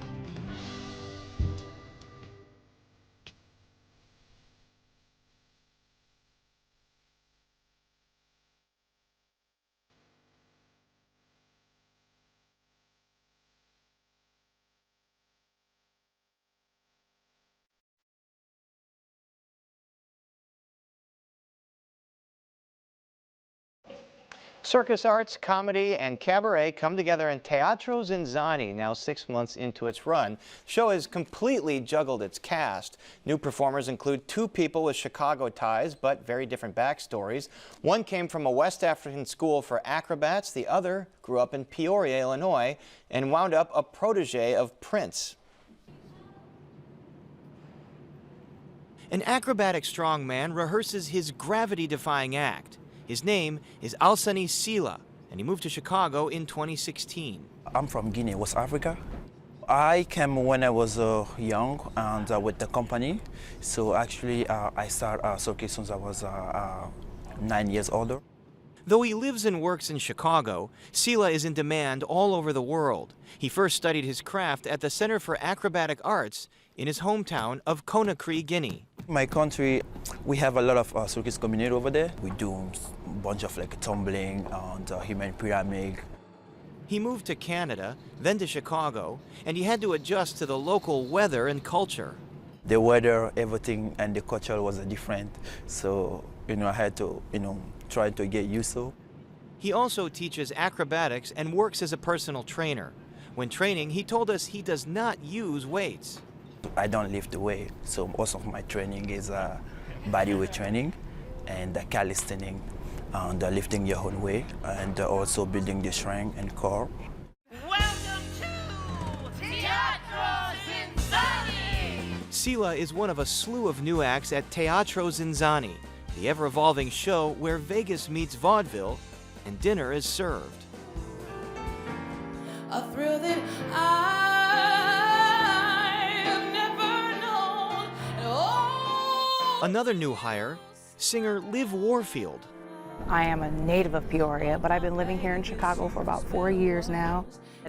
Circus arts, comedy, and cabaret come together in Teatro ZinZanni, now 6 months into its run. The show has completely juggled its cast. New performers include 2 people with Chicago ties, but very different backstories. One came from a West African school for acrobats. The other grew up in Peoria, Illinois, and wound up a protege of Prince. An acrobatic strongman rehearses his gravity-defying act. His name is Alsani Sila, and he moved to Chicago in 2016. I'm from Guinea, West Africa. I came when I was young and with the company. So actually, I started circus since I was 9 years older. Though he lives and works in Chicago, Sila is in demand all over the world. He first studied his craft at the Center for Acrobatic Arts in his hometown of Conakry, Guinea. My country, we have a lot of circus community over there. We do a bunch of tumbling and human pyramid. He moved to Canada, then to Chicago, and he had to adjust to the local weather and culture. The weather, everything, and the culture was different. So, I had to, try to get used to. He also teaches acrobatics and works as a personal trainer. When training, he told us he does not use weights. I don't lift the weight, so most of my training is body weight training and calisthenics, and lifting your own weight, and also building the strength and core. Welcome to Teatro ZinZanni! Sila is one of a slew of new acts at Teatro ZinZanni, the ever-evolving show where Vegas meets vaudeville and dinner is served. A thrill that I Another new hire, singer Liv Warfield. I am a native of Peoria, but I've been living here in Chicago for about 4 years now.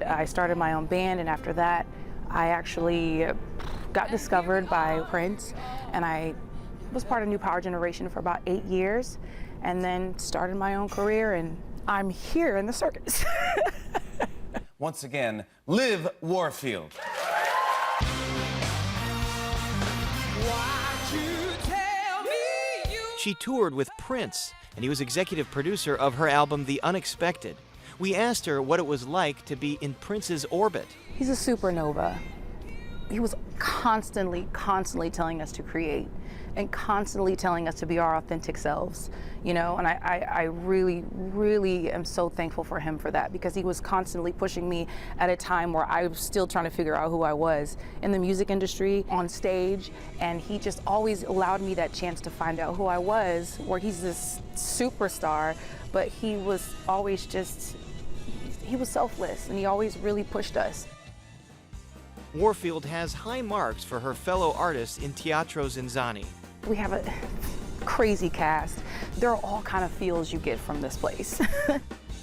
I started my own band, and after that, I actually got discovered by Prince, and I was part of New Power Generation for about 8 years, and then started my own career, and I'm here in the circus. Once again, Liv Warfield. She toured with Prince, and he was executive producer of her album The Unexpected. We asked her what it was like to be in Prince's orbit. He's a supernova. He was constantly telling us to create and constantly telling us to be our authentic selves, you know, and I really am so thankful for him for that, because he was constantly pushing me at a time where I was still trying to figure out who I was in the music industry, on stage, and he just always allowed me that chance to find out who I was, where he's this superstar, but he was always he was selfless, and he always really pushed us. Warfield has high marks for her fellow artists in Teatro ZinZanni. We have a crazy cast. There are all kind of feels you get from this place.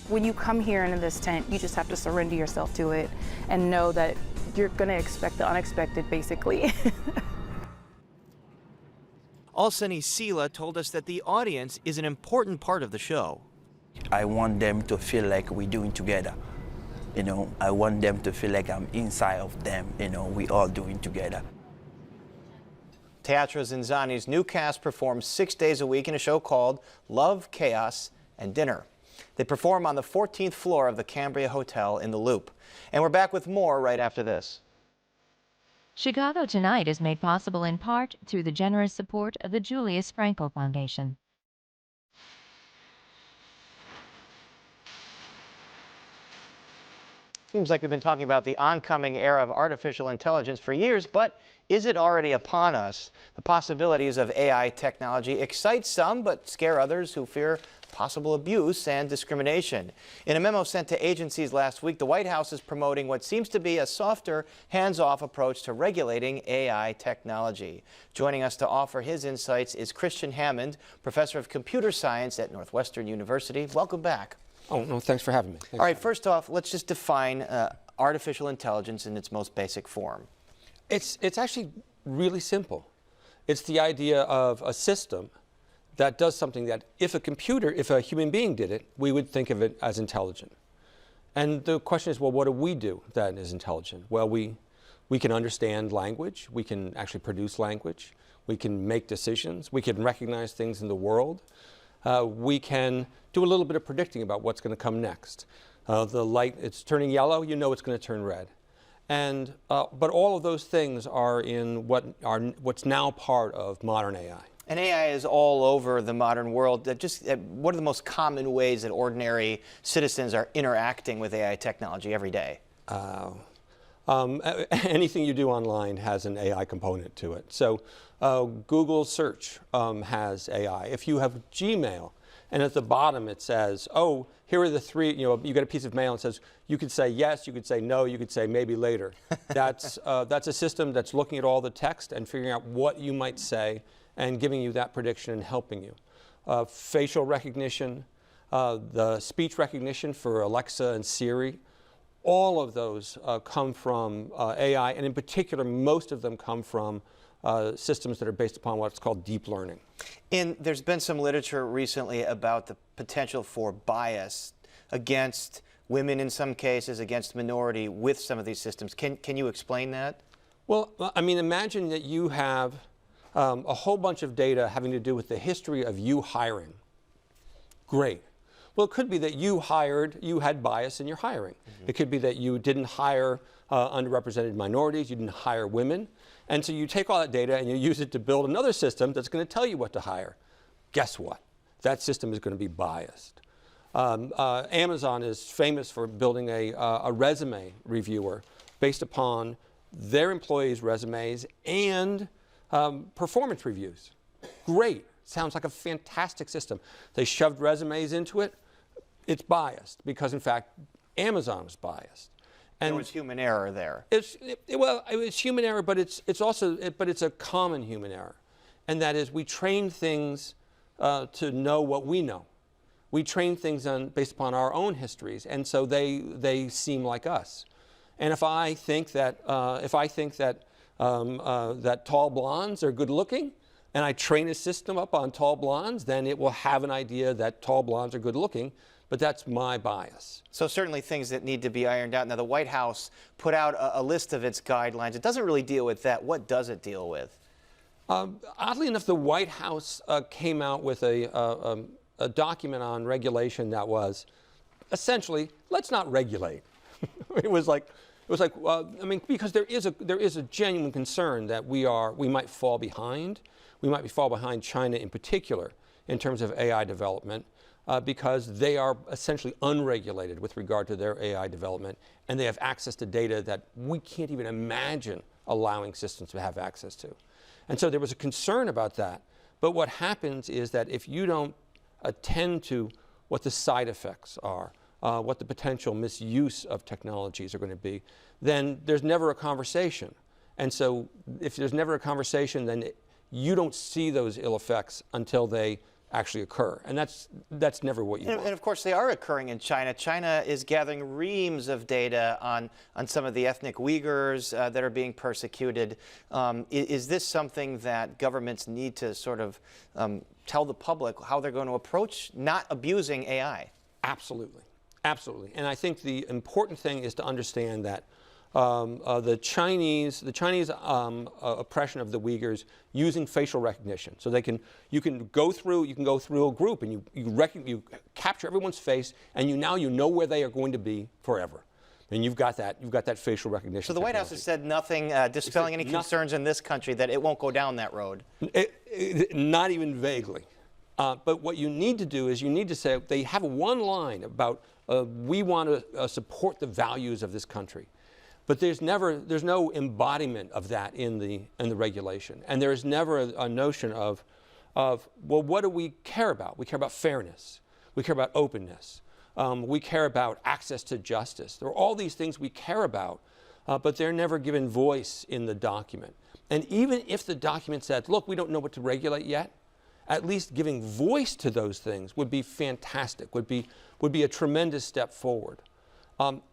When you come here into this tent, you just have to surrender yourself to it and know that you're gonna expect the unexpected, basically. Alseni Sila told us that the audience is an important part of the show. I want them to feel like we're doing together. You know, I want them to feel like I'm inside of them. You know, we all doing together. Teatro ZinZanni's new cast performs 6 days a week in a show called Love, Chaos, and Dinner. They perform on the 14th floor of the Cambria Hotel in the Loop. And we're back with more right after this. Chicago Tonight is made possible in part through the generous support of the Julius Frankel Foundation. Seems like we've been talking about the oncoming era of artificial intelligence for years, but is it already upon us? The possibilities of AI technology excite some, but scare others who fear possible abuse and discrimination. In a memo sent to agencies last week, the White House is promoting what seems to be a softer, hands-off approach to regulating AI technology. Joining us to offer his insights is Christian Hammond, professor of computer science at Northwestern University. Welcome back. Oh, no, thanks for having me. All right, first off, let's just define artificial intelligence in its most basic form. It's actually really simple. It's the idea of a system that does something that if a human being did it, we would think of it as intelligent. And the question is, well, what do we do that is intelligent? Well, we can understand language. We can actually produce language. We can make decisions. We can recognize things in the world. We can do a little bit of predicting about what's going to come next. The light, it's turning yellow, you know it's going to turn red. And, but all of those things are in what's now part of modern AI. And AI is all over the modern world. What are the most common ways that ordinary citizens are interacting with AI technology every day? Anything you do online has an AI component to it. So Google search has AI. If you have Gmail, and at the bottom it says, oh, here are the three, you get a piece of mail and it says, you could say yes, you could say no, you could say maybe later. That's a system that's looking at all the text and figuring out what you might say and giving you that prediction and helping you. Facial recognition, the speech recognition for Alexa and Siri, all of those come from AI, and in particular, most of them come from systems that are based upon what's called deep learning. And there's been some literature recently about the potential for bias against women in some cases, against minority with some of these systems. Can you explain that? Well, I mean, imagine that you have a whole bunch of data having to do with the history of you hiring. Great. Well, it could be that you had bias in your hiring. It could be that you didn't hire underrepresented minorities, you didn't hire women. And so you take all that data and you use it to build another system that's going to tell you what to hire. Guess what? That system is going to be biased. Amazon is famous for building a resume reviewer based upon their employees' resumes and performance reviews. Great. Sounds like a fantastic system. They shoved resumes into it. It's biased because, in fact, Amazon is biased. And there was human error there. Well, it was human error, but it's a common human error, and that is we train things to know what we know. We train things based upon our own histories, and so they seem like us. And if I think that that tall blondes are good looking, and I train a system up on tall blondes, then it will have an idea that tall blondes are good looking. But that's my bias. So certainly things that need to be ironed out. Now the White House put out a list of its guidelines. It doesn't really deal with that. What does it deal with? Oddly enough, the White House came out with a document on regulation that was essentially, let's not regulate. It was like, I mean, because there is a genuine concern that we might fall behind. We might fall behind China in particular in terms of AI development. Because they are essentially unregulated with regard to their AI development, and they have access to data that we can't even imagine allowing systems to have access to. And so there was a concern about that. But what happens is that if you don't attend to what the side effects are, what the potential misuse of technologies are going to be, then there's never a conversation. And so if there's never a conversation, then you don't see those ill effects until they actually occur, and that's never what you want. And of course they are occurring in China. China is gathering reams of data on some of the ethnic Uyghurs that are being persecuted. Is this something that governments need to sort of tell the public how they're going to approach not abusing AI? Absolutely, absolutely. And I think the important thing is to understand that the Chinese oppression of the Uyghurs using facial recognition, so you can go through a group and you capture everyone's face, and now you know where they are going to be forever, and you've got that facial recognition. So the White House has said nothing, dispelling any concerns in this country that it won't go down that road. Not even vaguely. But what you need to do is you need to say they have one line about we want to support the values of this country. But there's no embodiment of that in the regulation, and there is never a notion of well, what do we care about? We care about fairness, we care about openness, we care about access to justice. There are all these things we care about, but they're never given voice in the document. And even if the document said, look, we don't know what to regulate yet, at least giving voice to those things would be fantastic, would be a tremendous step forward.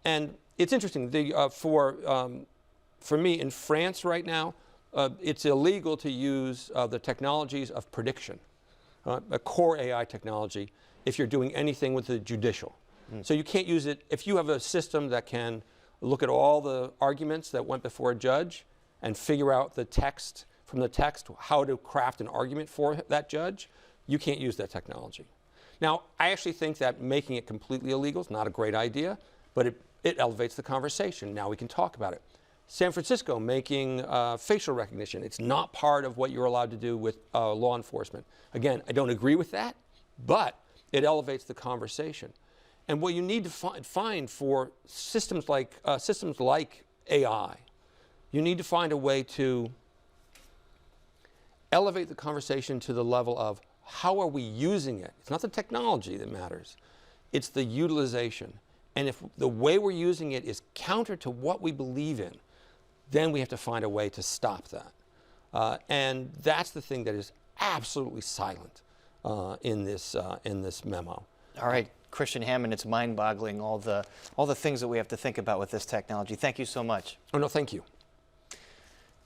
And it's interesting, for me in France right now, it's illegal to use the technologies of prediction, a core AI technology, if you're doing anything with the judicial. So you can't use it, if you have a system that can look at all the arguments that went before a judge and figure out from the text how to craft an argument for that judge, you can't use that technology. Now, I actually think that making it completely illegal is not a great idea, but it elevates the conversation. Now we can talk about it. San Francisco making facial recognition. It's not part of what you're allowed to do with law enforcement. Again, I don't agree with that, but it elevates the conversation. And what you need to find for systems like AI, you need to find a way to elevate the conversation to the level of how are we using it? It's not the technology that matters. It's the utilization. And if the way we're using it is counter to what we believe in, then we have to find a way to stop that. And that's the thing that is absolutely silent in this memo. All right, Christian Hammond, it's mind-boggling, all the things that we have to think about with this technology. Thank you so much. Oh, no, thank you.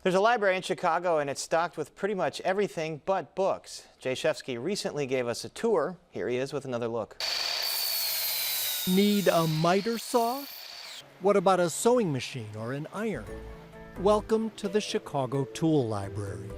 There's a library in Chicago, and it's stocked with pretty much everything but books. Jay Shefsky recently gave us a tour. Here he is with another look. Need a miter saw? What about a sewing machine or an iron? Welcome to the Chicago Tool Library.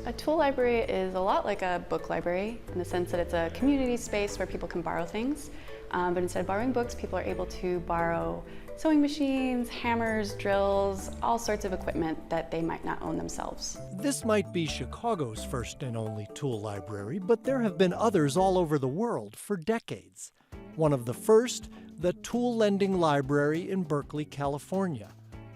A tool library is a lot like a book library in the sense that it's a community space where people can borrow things. But instead of borrowing books, people are able to borrow sewing machines, hammers, drills, all sorts of equipment that they might not own themselves. This might be Chicago's first and only tool library, but there have been others all over the world for decades. One of the first, the Tool Lending Library in Berkeley, California.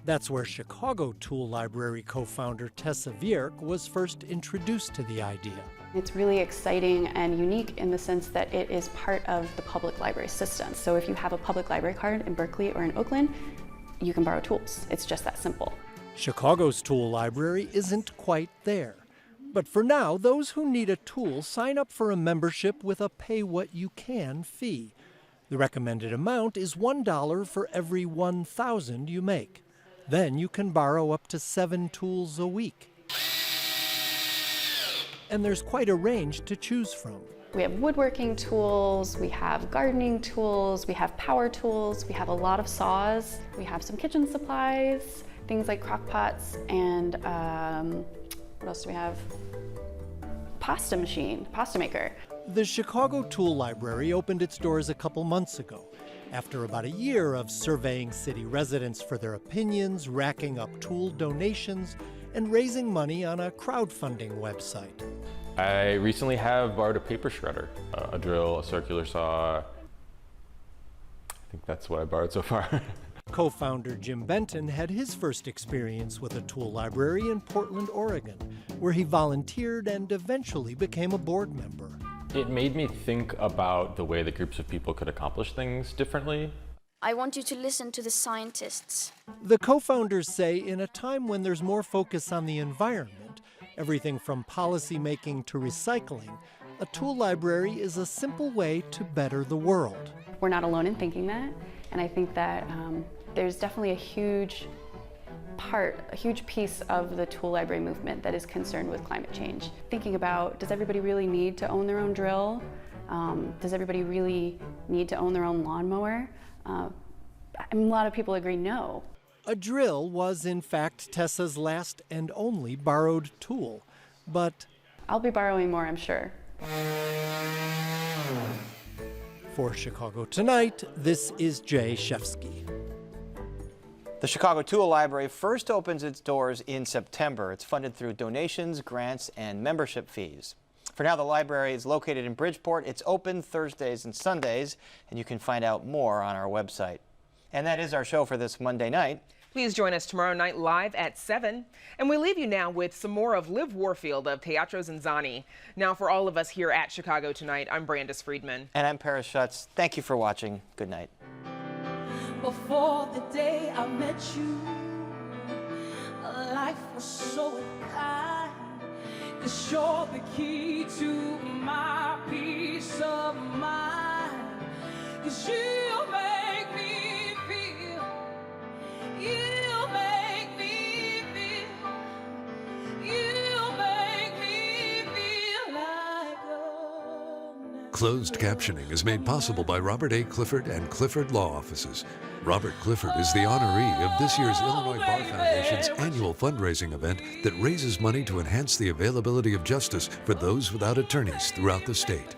That's where Chicago Tool Library co-founder Tessa Wierk was first introduced to the idea. It's really exciting and unique in the sense that it is part of the public library system. So if you have a public library card in Berkeley or in Oakland, you can borrow tools. It's just that simple. Chicago's tool library isn't quite there. But for now, those who need a tool sign up for a membership with a pay-what-you-can fee. The recommended amount is $1 for every 1,000 you make. Then you can borrow up to 7 tools a week. And there's quite a range to choose from. We have woodworking tools, we have gardening tools, we have power tools, we have a lot of saws, we have some kitchen supplies, things like crock pots, and what else do we have? Pasta machine, pasta maker. The Chicago Tool Library opened its doors a couple months ago, after about a year of surveying city residents for their opinions, racking up tool donations, and raising money on a crowdfunding website. I recently have borrowed a paper shredder, a drill, a circular saw. I think that's what I borrowed so far. Co-founder Jim Benton had his first experience with a tool library in Portland, Oregon, where he volunteered and eventually became a board member. It made me think about the way that groups of people could accomplish things differently. I want you to listen to the scientists. The co-founders say in a time when there's more focus on the environment, everything from policy making to recycling, a tool library is a simple way to better the world. We're not alone in thinking that, and I think that there's definitely a huge piece of the tool library movement that is concerned with climate change. Thinking about, does everybody really need to own their own drill? Does everybody really need to own their own lawnmower? A lot of people agree no. A drill was, in fact, Tessa's last and only borrowed tool, but I'll be borrowing more, I'm sure. For Chicago Tonight, this is Jay Shefsky. The Chicago Tool Library first opens its doors in September. It's funded through donations, grants, and membership fees. For now, the library is located in Bridgeport. It's open Thursdays and Sundays, and you can find out more on our website. And that is our show for this Monday night. Please join us tomorrow night live at 7. And we leave you now with some more of Liv Warfield of Teatro ZinZanni. Now, for all of us here at Chicago Tonight, I'm Brandis Friedman. And I'm Paris Schutz. Thank you for watching. Good night. Before the day I met you, life was so unkind. 'Cause you're the key to my peace of mind. 'Cause you make me feel, you make me feel, you make me feel like a... Closed captioning is made possible by Robert A. Clifford and Clifford Law Offices. Robert Clifford is the honoree of this year's Illinois Bar Foundation's annual fundraising event that raises money to enhance the availability of justice for those without attorneys throughout the state.